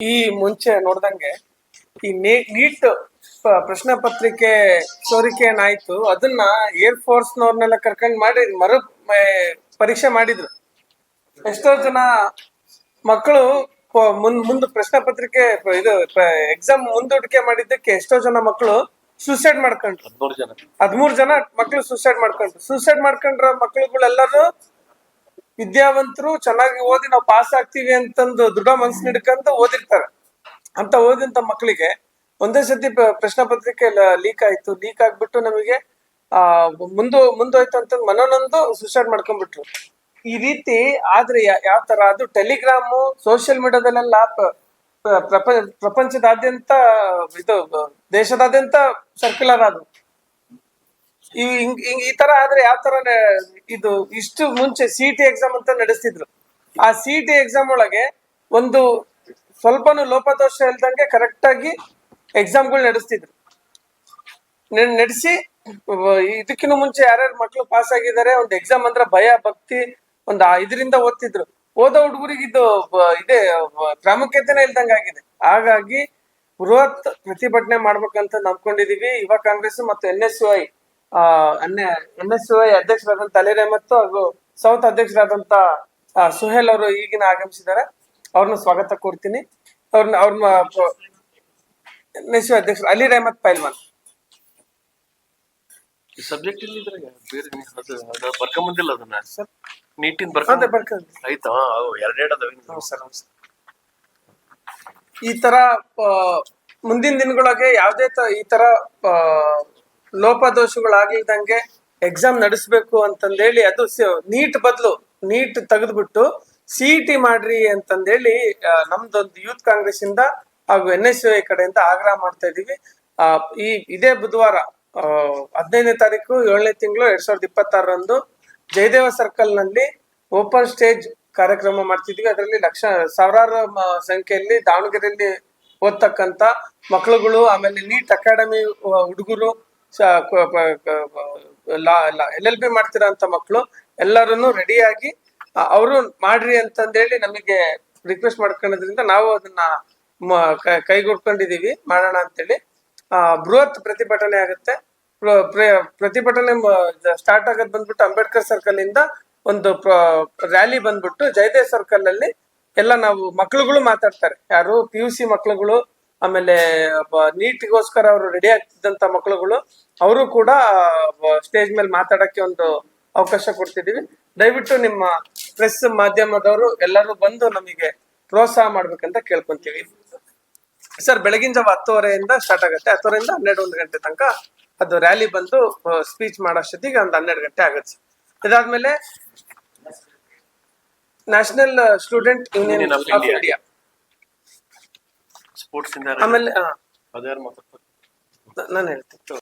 ಈ ಮುಂಚೆ ನೋಡ್ದಂಗೆ ಈ ನೀಟ್ ಪ್ರಶ್ನೆ ಪತ್ರಿಕೆ ಸೋರಿಕೆ ಏನಾಯ್ತು ಅದನ್ನ ಏರ್ ಫೋರ್ಸ್ ನವ್ರನ್ನೆಲ್ಲ ಕರ್ಕೊಂಡ್ ಮಾಡಿ ಪರೀಕ್ಷೆ ಮಾಡಿದ್ರು. ಎಷ್ಟೋ ಜನ ಮಕ್ಕಳು ಮುಂದ್ ಪ್ರಶ್ನೆ ಪತ್ರಿಕೆ ಇದು ಎಕ್ಸಾಮ್ ಮುಂದೂಡಿಕೆ ಮಾಡಿದ್ದಕ್ಕೆ ಎಷ್ಟೋ ಜನ ಮಕ್ಕಳು ಸೂಸೈಡ್ ಮಾಡ್ಕೊಂಡ್ರು. 13 ಜನ ಮಕ್ಕಳು ಸೂಸೈಡ್ ಮಾಡ್ಕೊಂಡ್ರ ಮಕ್ಕಳುಗಳೆಲ್ಲರೂ ವಿದ್ಯಾವಂತರು, ಚೆನ್ನಾಗಿ ಓದಿ ನಾವು ಪಾಸ್ ಆಗ್ತೀವಿ ಅಂತಂದು ದೃಢ ಮನಸ್ಸು ಹಿಡ್ಕಂತ ಓದಿರ್ತಾರೆ. ಅಂತ ಓದಿಂತ ಮಕ್ಕಳಿಗೆ ಒಂದೇ ಸತಿ ಪ್ರಶ್ನೆ ಪತ್ರಿಕೆ ಲೀಕ್ ಆಗ್ಬಿಟ್ಟು ನಮಗೆ ಮುಂದೋಯ್ತು ಅಂತ ಮನೋನೊಂದು ಸೂಸೈಡ್ ಮಾಡ್ಕೊಂಡ್ಬಿಟ್ರು. ಈ ರೀತಿ ಆದ್ರೆ ಯಾವ ತರ ಅದು ಟೆಲಿಗ್ರಾಮು ಸೋಷಿಯಲ್ ಮೀಡಿಯಾದಲ್ಲೆಲ್ಲ ಪ್ರಪಂಚದಾದ್ಯಂತ ಇದು ದೇಶದಾದ್ಯಂತ ಸರ್ಕ್ಯುಲರ್ ಆದ್ವು. ಈ ತರ ಆದ್ರೆ ಯಾವ ತರ ಇದು ಇಷ್ಟು ಮುಂಚೆ CET ಎಕ್ಸಾಮ್ ಅಂತ ನಡೆಸ್ತಿದ್ರು. ಆ CET ಎಕ್ಸಾಮ್ ಒಳಗೆ ಒಂದು ಸ್ವಲ್ಪನೂ ಲೋಪದೋಷ ಇಲ್ದಂಗೆ ಕರೆಕ್ಟ್ ಆಗಿ ಎಕ್ಸಾಮ್ಗಳು ನಡೆಸ್ತಿದ್ರು. ನಡೆಸಿ ಇದಕ್ಕಿಂತ ಮುಂಚೆ ಯಾರ್ಯಾರು ಮಕ್ಳು ಪಾಸ್ ಆಗಿದ್ದಾರೆ, ಒಂದು ಎಕ್ಸಾಮ್ ಅಂದ್ರೆ ಭಯ ಭಕ್ತಿ ಇದರಿಂದ ಓದ್ತಿದ್ರು. ಓದೋ ಹುಡುಗರಿಗೆ ಇದು ಇದೇ ಪ್ರಾಮುಖ್ಯತೆನೇ ಇಲ್ದಂಗ ಆಗಿದೆ. ಹಾಗಾಗಿ ಬೃಹತ್ ಪ್ರತಿಭಟನೆ ಮಾಡ್ಬೇಕಂತ ನಂಬ್ಕೊಂಡಿದೀವಿ. ಯುವ ಕಾಂಗ್ರೆಸ್ ಮತ್ತು NSUI ಅಧ್ಯಕ್ಷರಾದಂತ ಅಲಿ ರೆಹಮತ್ ಹಾಗೂ ಸೌತ್ ಅಧ್ಯಕ್ಷರಾದಂತ ಸುಹೇಲ್ ಅವರು ಈಗಿನ ಆಗಮಿಸಿದ್ದಾರೆ. ಅವ್ರನ್ನ ಸ್ವಾಗತ ಕೋರ್ತೀನಿ. ಅವ್ರನ್ನ NSUI ಅಧ್ಯಕ್ಷರು ಅಲಿ ರೆಹಮತ್ ಪೈಲ್ವಾನ್. ಸಬ್ಜೆಕ್ಟ್ ಬರ್ಕೊಂಬಂದಿಲ್ಲ ಅದನ್ನ ಸರ್, ನೀಟಿನ ಆಯ್ತಾ? ಈ ತರ ಮುಂದಿನ ದಿನಗಳೊಳಗೆ ಯಾವ್ದೇ ಈ ತರ ಲೋಪದೋಷಗಳಾಗಿಲ್ದಂಗೆ ಎಕ್ಸಾಮ್ ನಡೆಸ್ಬೇಕು ಅಂತಂದೇಳಿ, ಅದು ನೀಟ್ ತೆಗೆದ್ಬಿಟ್ಟು CET ಮಾಡ್ರಿ ಅಂತಂದೇಳಿ ನಮ್ದೊಂದು ಯೂತ್ ಕಾಂಗ್ರೆಸ್ ಇಂದ ಹಾಗೂ NSUI ಕಡೆಯಿಂದ ಆಗ್ರಹ ಮಾಡ್ತಾ ಇದೀವಿ. ಇದೇ ಬುಧವಾರ 15ನೇ ತಾರೀಕು 7ನೇ ತಿಂಗಳು 2026ರಂದು ಜಯದೇವ ಸರ್ಕಲ್ ನಲ್ಲಿ ಓಪನ್ ಸ್ಟೇಜ್ ಕಾರ್ಯಕ್ರಮ ಮಾಡ್ತಿದ್ವಿ. ಅದರಲ್ಲಿ ಸಾವಿರಾರು ಸಂಖ್ಯೆಯಲ್ಲಿ ದಾವಣಗೆರೆಯಲ್ಲಿ ಓದ್ತಕ್ಕಂತ ಮಕ್ಕಳುಗಳು, ಆಮೇಲೆ ನೀಟ್ ಅಕಾಡೆಮಿ ಹುಡುಗರು, LLB ಮಾಡ್ತಿರೋಂತ ಮಕ್ಕಳು ಎಲ್ಲರನ್ನು ರೆಡಿಯಾಗಿ ಅವರು ಮಾಡ್ರಿ ಅಂತಂದೇಳಿ ನಮಗೆ ರಿಕ್ವೆಸ್ಟ್ ಮಾಡ್ಕೊಳ್ಳೋದ್ರಿಂದ ನಾವು ಅದನ್ನ ಕೈಗೊಡ್ಕೊಂಡಿದೀವಿ, ಮಾಡೋಣ ಅಂತೇಳಿ. ಬೃಹತ್ ಪ್ರತಿಭಟನೆ ಆಗುತ್ತೆ. ಪ್ರತಿಭಟನೆ ಸ್ಟಾರ್ಟ್ ಆಗೋದ್ ಬಂದ್ಬಿಟ್ಟು ಅಂಬೇಡ್ಕರ್ ಸರ್ಕಲ್ ಇಂದ ಒಂದು ರ್ಯಾಲಿ ಬಂದ್ಬಿಟ್ಟು ಜಯದೇವ್ ಸರ್ಕಲ್ ಅಲ್ಲಿ ಎಲ್ಲ ನಾವು ಮಕ್ಳುಗಳು ಮಾತಾಡ್ತಾರೆ. ಯಾರು PUC ಮಕ್ಳುಗಳು, ಆಮೇಲೆ ನೀಟ್ಗೋಸ್ಕರ ಅವರು ರೆಡಿ ಆಗ್ತಿದ್ದಂತ ಮಕ್ಳುಗಳು, ಅವರು ಕೂಡ ಸ್ಟೇಜ್ ಮೇಲೆ ಮಾತಾಡಕ್ಕೆ ಒಂದು ಅವಕಾಶ ಕೊಡ್ತಿದೀವಿ. ದಯವಿಟ್ಟು ನಿಮ್ಮ ಪ್ರೆಸ್ ಮಾಧ್ಯಮದವರು ಎಲ್ಲರೂ ಬಂದು ನಮಗೆ ಪ್ರೋತ್ಸಾಹ ಮಾಡ್ಬೇಕಂತ ಕೇಳ್ಕೊಂತೀವಿ. ಸರ್, ಬೆಳಗಿನ ಜಾವ 10:30 ಸ್ಟಾರ್ಟ್ ಆಗುತ್ತೆ. 10:30 12 ಗಂಟೆ ತನಕ ಅದು ರ್ಯಾಲಿ ಬಂದು ಸ್ಪೀಚ್ ಮಾಡೋಷ್ಟೊತ್ತಿಗೆ ಒಂದು 12 ಗಂಟೆ ಆಗುತ್ತೆ. ಇದಾದ್ಮೇಲೆ national student union of India sports ಆಮೇಲೆ ನಾನು ಹೇಳ್ತೀನಿ.